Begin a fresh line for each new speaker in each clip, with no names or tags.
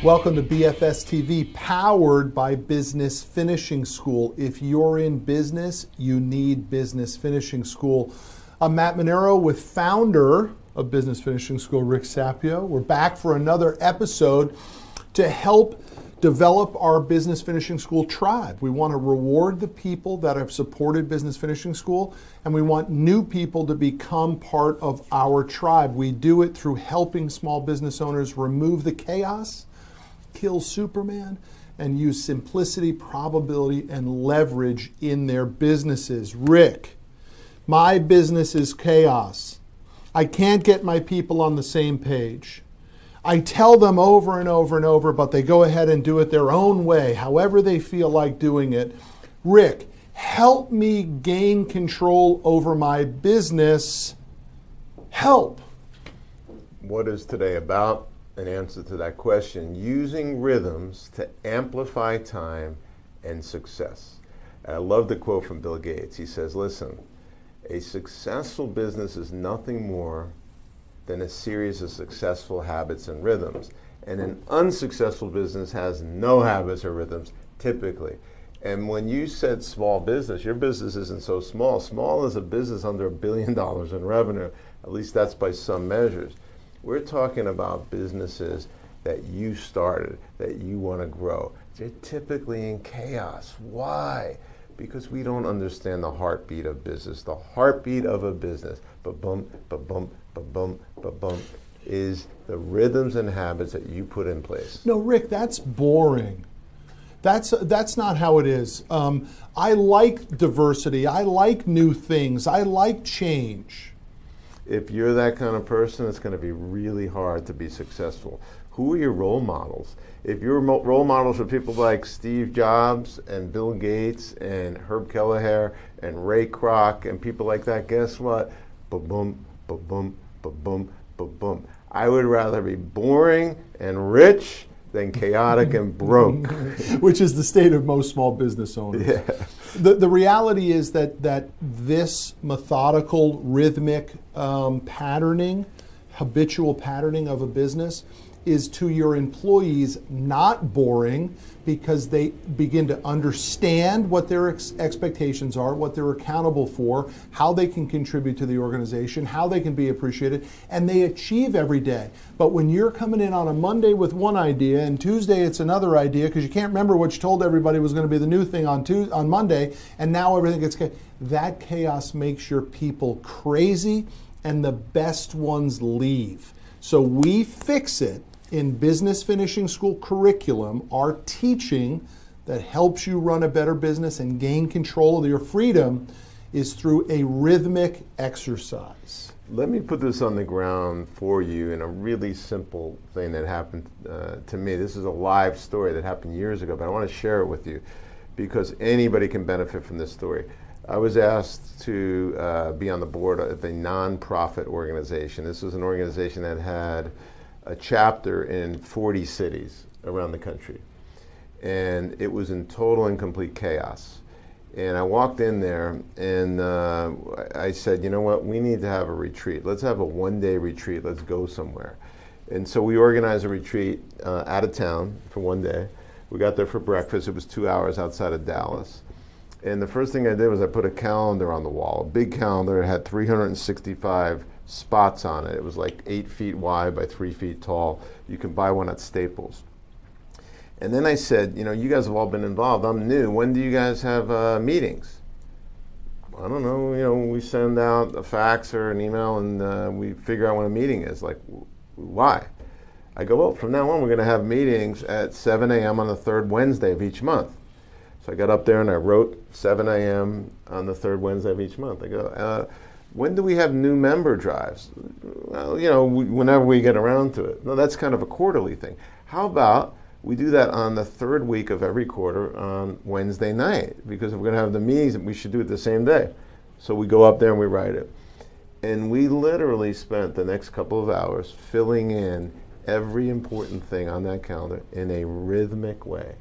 Welcome to BFS TV, powered by Business Finishing School. If you're in business, you need Business Finishing School. I'm Matt Manero with founder of Business Finishing School, Rick Sapio. We're back for another episode to help develop our Business Finishing School tribe. We want to reward the people that have supported Business Finishing School, and we want new people to become part of our tribe. We do it through helping small business owners remove the chaos, kill Superman, and use simplicity, probability, and leverage in their businesses. Rick, my business is chaos. I can't get my people on the same page. I tell them over and over and over, but they go ahead and do it their own way, however they feel like doing it. Rick, help me gain control over my business. Help.
What is today about? An answer to that question: using rhythms to amplify time and success. And I love the quote from Bill Gates. He says, listen, a successful business is nothing more than a series of successful habits and rhythms. And an unsuccessful business has no habits or rhythms, typically. And when you said small business, your business isn't so small. Small is a business under $1 billion in revenue. At least that's by some measures. We're talking about businesses that you started, that you want to grow. They're typically in chaos. Why? Because we don't understand the heartbeat of business. The heartbeat of a business, ba-bum, ba-bum, ba-bum, ba-bum, is the rhythms and habits that you put in place.
No, Rick, that's boring. That's not how it is. I like diversity. I like new things. I like change.
If you're that kind of person, it's going to be really hard to be successful. Who are your role models? If your role models are people like Steve Jobs and Bill Gates and Herb Kelleher and Ray Kroc and people like that, guess what? Ba-boom, ba-boom, ba-boom, ba-boom. I would rather be boring and rich than chaotic and broke.
Which is the state of most small business owners.
Yeah.
The reality is that this methodical, rhythmic patterning, habitual patterning of a business is to your employees not boring, because they begin to understand what their expectations are, what they're accountable for, how they can contribute to the organization, how they can be appreciated, and they achieve every day. But when you're coming in on a Monday with one idea and Tuesday it's another idea, because you can't remember what you told everybody was going to be the new thing on Monday, and now everything gets that chaos makes your people crazy, and the best ones leave. So we fix it in Business Finishing School curriculum. Our teaching that helps you run a better business and gain control of your freedom is through a rhythmic exercise.
Let me put this on the ground for you in a really simple thing that happened to me. This is a live story that happened years ago, but I want to share it with you because anybody can benefit from this story. I was asked to be on the board of a nonprofit organization. This was an organization that had a chapter in 40 cities around the country. And it was in total and complete chaos. And I walked in there and I said, you know what, we need to have a retreat. Let's have a one-day retreat. Let's go somewhere. And so we organized a retreat out of town for one day. We got there for breakfast. It was 2 hours outside of Dallas. And the first thing I did was I put a calendar on the wall, a big calendar. It had 365 spots on it. It was like 8 feet wide by 3 feet tall. You can buy one at Staples. And then I said, you know, you guys have all been involved. I'm new. When do you guys have meetings? I don't know. You know, we send out a fax or an email and we figure out when a meeting is. Like, why? I go, well, from now on, we're going to have meetings at 7 a.m. on the third Wednesday of each month. So I got up there and I wrote 7 a.m. on the third Wednesday of each month. I go, when do we have new member drives? Well, you know, whenever we get around to it. No, that's kind of a quarterly thing. How about we do that on the third week of every quarter on Wednesday night? Because if we're going to have the meetings, we should do it the same day. So we go up there and we write it. And we literally spent the next couple of hours filling in every important thing on that calendar in a rhythmic way.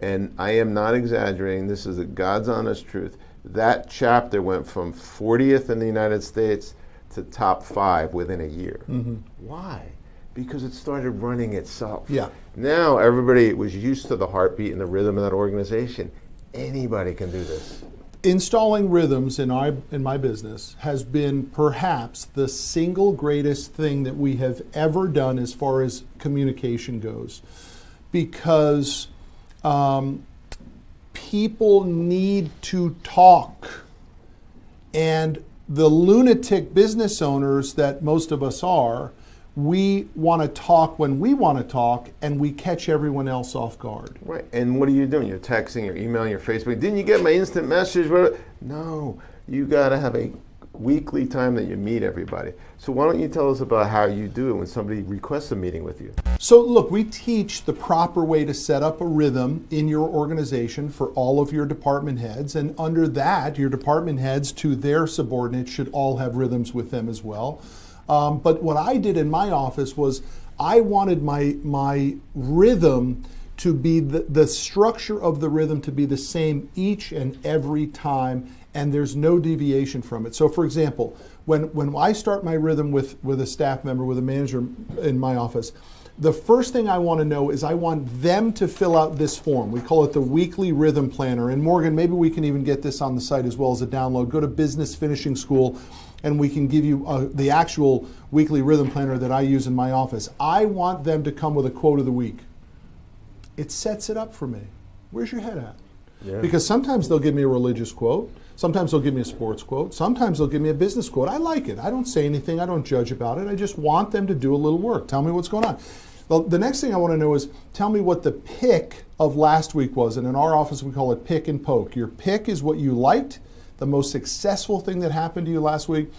And I am not exaggerating. This is the God's honest truth. That chapter went from 40th in the United States to top 5 within a year. Mm-hmm. Why? Because it started running itself.
Yeah.
Now everybody was used to the heartbeat and the rhythm of that organization. Anybody can do this.
Installing rhythms in my business has been perhaps the single greatest thing that we have ever done as far as communication goes, because people need to talk, and the lunatic business owners that most of us are, we want to talk when we want to talk, and we catch everyone else off guard.
Right, and what are you doing? You're texting, you're emailing, you're Facebook. Didn't you get my instant message? No, you got to have a weekly time that you meet everybody. So why don't you tell us about how you do it when somebody requests a meeting with you?
So look, we teach the proper way to set up a rhythm in your organization for all of your department heads, and under that, your department heads to their subordinates should all have rhythms with them as well. But what I did in my office was I wanted my rhythm to be the structure of the rhythm to be the same each and every time, and there's no deviation from it. So for example, when I start my rhythm with a staff member, with a manager in my office, the first thing I want to know is I want them to fill out this form. We call it the weekly rhythm planner. And Morgan, maybe we can even get this on the site as well as a download. Go to Business Finishing School and we can give you the actual weekly rhythm planner that I use in my office. I want them to come with a quote of the week. It sets it up for me. Where's your head at? Yeah. Because sometimes they'll give me a religious quote. Sometimes they'll give me a sports quote. Sometimes they'll give me a business quote. I like it. I don't say anything. I don't judge about it. I just want them to do a little work. Tell me what's going on. Well, the next thing I want to know is tell me what the pick of last week was. And in our office, we call it pick and poke. Your pick is what you liked, the most successful thing that happened to you last week,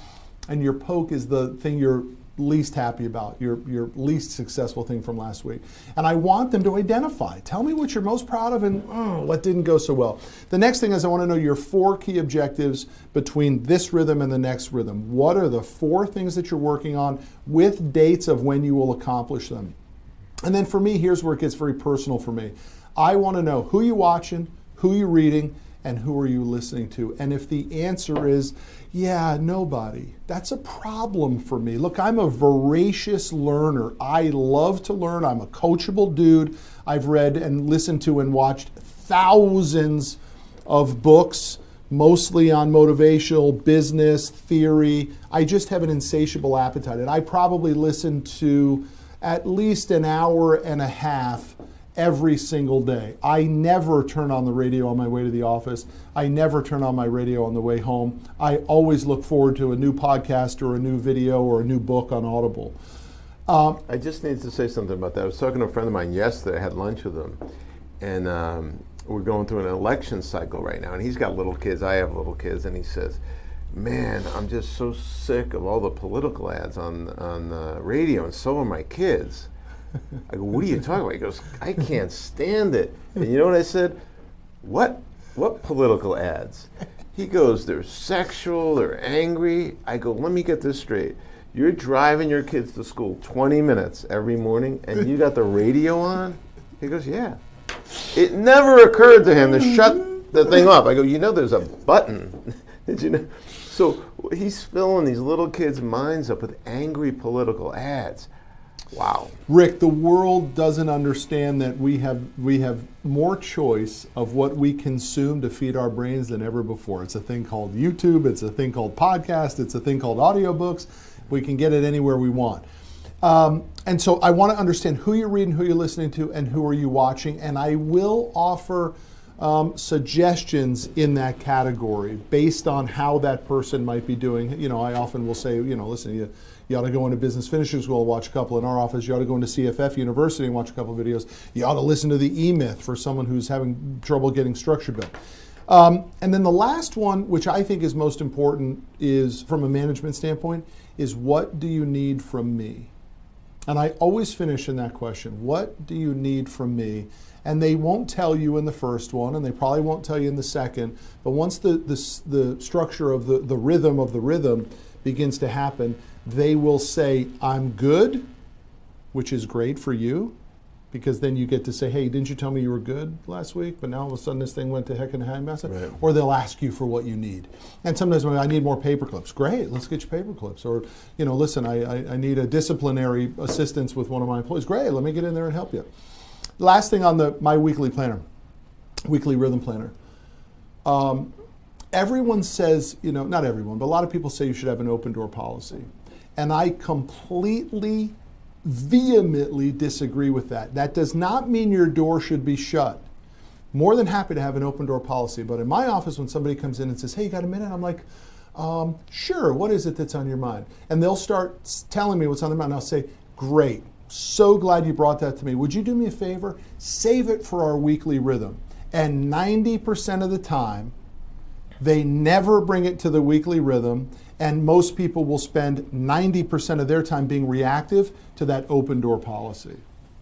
and your poke is the thing you're least happy about, your least successful thing from last week. And I want them to identify. Tell me what you're most proud of and what didn't go so well. The next thing is I want to know your 4 key objectives between this rhythm and the next rhythm. What are the 4 things that you're working on with dates of when you will accomplish them? And then for me, here's where it gets very personal for me. I want to know who you're watching, who you're reading, and who are you listening to? And if the answer is, yeah, nobody, that's a problem for me. Look, I'm a voracious learner. I love to learn. I'm a coachable dude. I've read and listened to and watched thousands of books, mostly on motivational, business, theory. I just have an insatiable appetite. And I probably listen to at least an hour and a half every single day. I never turn on the radio on my way to the office. I never turn on my radio on the way home. I always look forward to a new podcast or a new video or a new book on Audible.
I just need to say something about that. I was talking to a friend of mine yesterday. I had lunch with him, and we're going through an election cycle right now, and he's got little kids. I have little kids, and he says, man, I'm just so sick of all the political ads on the radio, and so are my kids. I go, what are you talking about? He goes, I can't stand it. And you know what I said? What political ads? He goes, they're sexual, they're angry. I go, let me get this straight. You're driving your kids to school 20 minutes every morning and you got the radio on? He goes, yeah. It never occurred to him to shut the thing off. I go, you know there's a button. Did you know? So he's filling these little kids' minds up with angry political ads. Wow.
Rick, the world doesn't understand that we have more choice of what we consume to feed our brains than ever before. It's a thing called YouTube, it's a thing called podcast, it's a thing called audiobooks. We can get it anywhere we want. And so I want to understand who you're reading, who you're listening to, and who are you watching. And I will offer suggestions in that category based on how that person might be doing. You know, I often will say, you know, listen, you ought to go into Business Finishing School and watch a couple in our office. You ought to go into CFF University and watch a couple of videos. You ought to listen to the E-Myth for someone who's having trouble getting structure built. And then the last one, which I think is most important, is from a management standpoint, is what do you need from me? And I always finish in that question. What do you need from me? And they won't tell you in the first one, and they probably won't tell you in the second. But once the structure of the rhythm begins to happen, they will say, I'm good, which is great for you. because then you get to say, hey, didn't you tell me you were good last week? But now all of a sudden this thing went to heck in a handbasket.
Right.
Or they'll ask you for what you need. And sometimes I need more paper clips. Great, let's get you paper clips. Or, listen, I need a disciplinary assistance with one of my employees. Great, let me get in there and help you. Last thing on my weekly planner, weekly rhythm planner. Everyone says, not everyone, but a lot of people say you should have an open door policy. And I completely, vehemently disagree with that. That does not mean your door should be shut. More than happy to have an open door policy, but in my office when somebody comes in and says, hey, you got a minute? I'm like, sure, what is it that's on your mind? And they'll start telling me what's on their mind, and I'll say, great, so glad you brought that to me. Would you do me a favor? Save it for our weekly rhythm. And 90% of the time, they never bring it to the weekly rhythm, and most people will spend 90% of their time being reactive to that open door policy.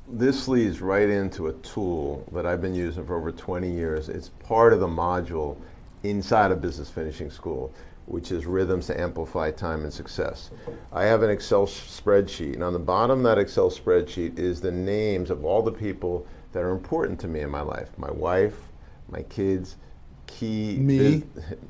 This leads right into a tool that I've been using for over 20 years. It's part of the module inside of Business Finishing School, which is Rhythms to Amplify Time and Success. I have an Excel spreadsheet, and on the bottom of that Excel spreadsheet is the names of all the people that are important to me in my life. My wife, my kids,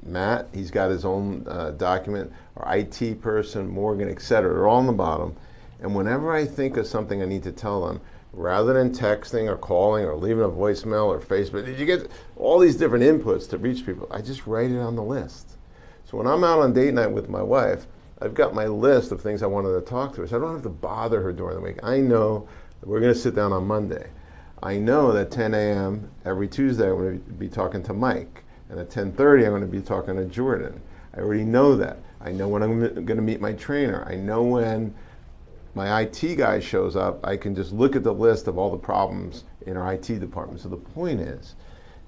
Matt, he's got his own document, our IT person, Morgan, etc. They're all on the bottom. And whenever I think of something I need to tell them, rather than texting or calling or leaving a voicemail or Facebook, did you get all these different inputs to reach people? I just write it on the list. So when I'm out on date night with my wife, I've got my list of things I wanted to talk to her, so I don't have to bother her during the week. I know that we're going to sit down on Monday. I know that 10 a.m. every Tuesday I'm going to be talking to Mike. And at 10:30, I'm going to be talking to Jordan. I already know that. I know when I'm going to meet my trainer. I know when my IT guy shows up, I can just look at the list of all the problems in our IT department. So the point is,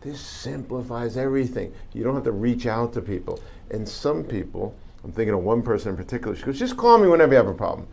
this simplifies everything. You don't have to reach out to people. And some people, I'm thinking of one person in particular, she goes, just call me whenever you have a problem.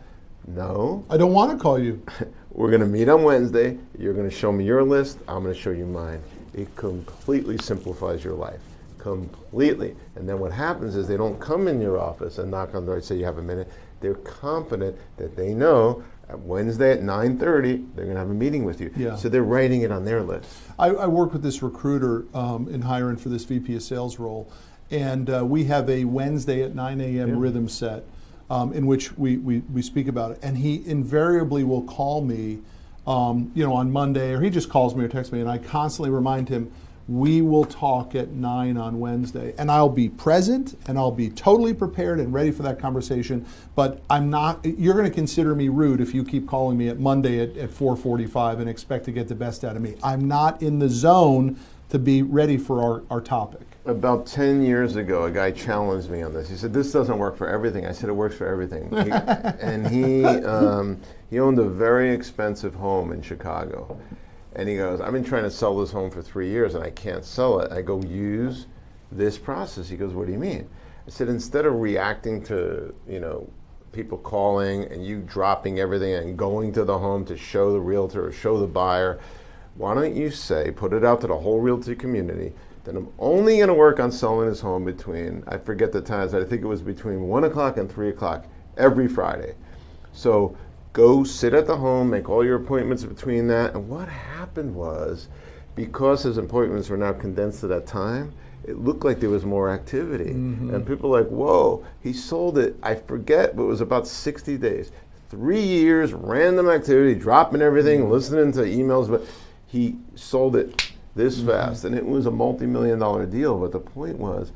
No.
I don't want to call you.
We're going to meet on Wednesday. You're going to show me your list. I'm going to show you mine. It completely simplifies your life, completely. And then what happens is they don't come in your office and knock on the door and say you have a minute. They're confident that they know at Wednesday at 9:30 they're going to have a meeting with you.
Yeah.
So they're writing it on their list.
I work with this recruiter in hiring for this VP of sales role, and we have a Wednesday at 9 a.m. rhythm set in which we speak about it. And he invariably will call me on Monday, or he just calls me or texts me, and I constantly remind him, we will talk at 9 on Wednesday. And I'll be present, and I'll be totally prepared and ready for that conversation, but you're going to consider me rude if you keep calling me at Monday at 4:45 and expect to get the best out of me. I'm not in the zone to be ready for our topic.
About 10 years ago, a guy challenged me on this. He said, this doesn't work for everything. I said, it works for everything. He owned a very expensive home in Chicago. And he goes, I've been trying to sell this home for 3 years and I can't sell it. I go, use this process. He goes, what do you mean? I said, instead of reacting to, people calling and you dropping everything and going to the home to show the realtor or show the buyer, why don't you put it out to the whole realty community, that I'm only going to work on selling this home between, I forget the times, I think it was between 1 o'clock and 3 o'clock every Friday. So go sit at the home, make all your appointments between that. And what happened was, because his appointments were now condensed to that time, it looked like there was more activity. Mm-hmm. And people were like, whoa, he sold it, I forget, but it was about 60 days. 3 years, random activity, dropping everything, listening to emails, but he sold it this fast. And it was a multi-million-dollar deal, but the point was,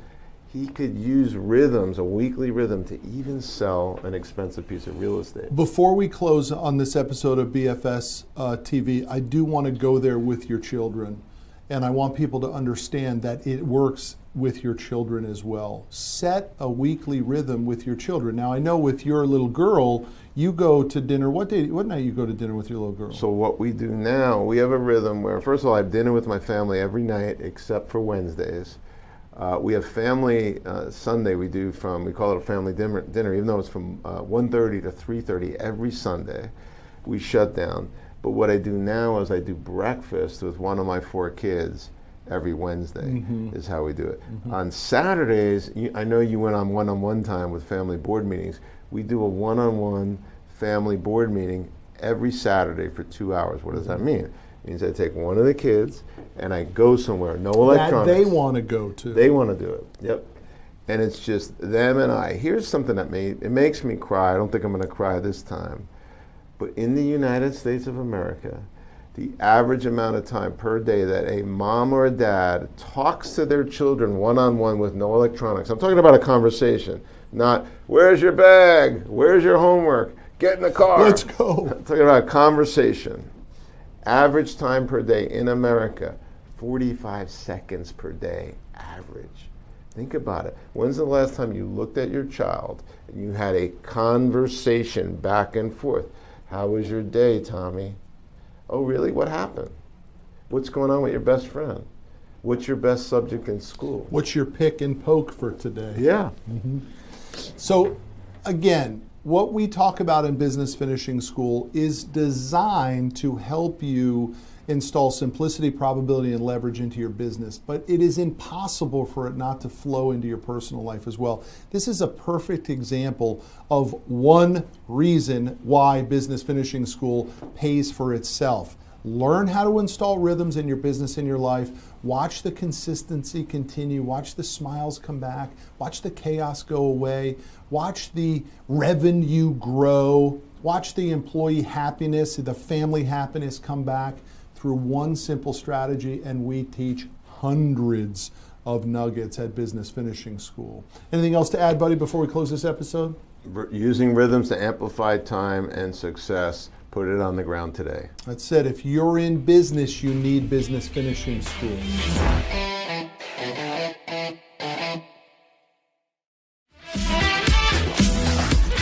he could use rhythms, a weekly rhythm, to even sell an expensive piece of real estate.
Before we close on this episode of BFS TV, I do want to go there with your children. And I want people to understand that it works with your children as well. Set a weekly rhythm with your children. Now, I know with your little girl, you go to dinner. What night you go to dinner with your little girl?
So what we do now, we have a rhythm where, first of all, I have dinner with my family every night except for Wednesdays. We have family Sunday. We call it a family dinner, even though it's from 1:30 to 3:30 every Sunday. We shut down. But what I do now is I do breakfast with one of my 4 kids every Wednesday, is how we do it. On Saturdays, I know you went on one-on-one time with family board meetings. We do a one-on-one family board meeting every Saturday for 2 hours. What does that mean? It means I take one of the kids and I go somewhere, no electronics.
That they want to go to.
They want to do it, yep. And it's just them and I. Here's something that it makes me cry. I don't think I'm going to cry this time. But in the United States of America, the average amount of time per day that a mom or a dad talks to their children one-on-one with no electronics. I'm talking about a conversation, not, where's your bag? Where's your homework? Get in the car.
Let's go.
I'm talking about a conversation. Average time per day in America, 45 seconds per day, average. Think about it. When's the last time you looked at your child and you had a conversation back and forth? How was your day, Tommy? Oh, really? What happened? What's going on with your best friend? What's your best subject in school?
What's your pick and poke for today?
Yeah.
Mm-hmm. So, again, what we talk about in Business Finishing School is designed to help you install simplicity, probability, and leverage into your business. But it is impossible for it not to flow into your personal life as well. This is a perfect example of one reason why Business Finishing School pays for itself. Learn how to install rhythms in your business, in your life. Watch the consistency continue. Watch the smiles come back. Watch the chaos go away. Watch the revenue grow. Watch the employee happiness, the family happiness come back through one simple strategy, and we teach hundreds of nuggets at Business Finishing School. Anything else to add, buddy, before we close this episode?
Using rhythms to amplify time and success. Put it on the ground today.
That's it. If you're in business, you need Business Finishing School.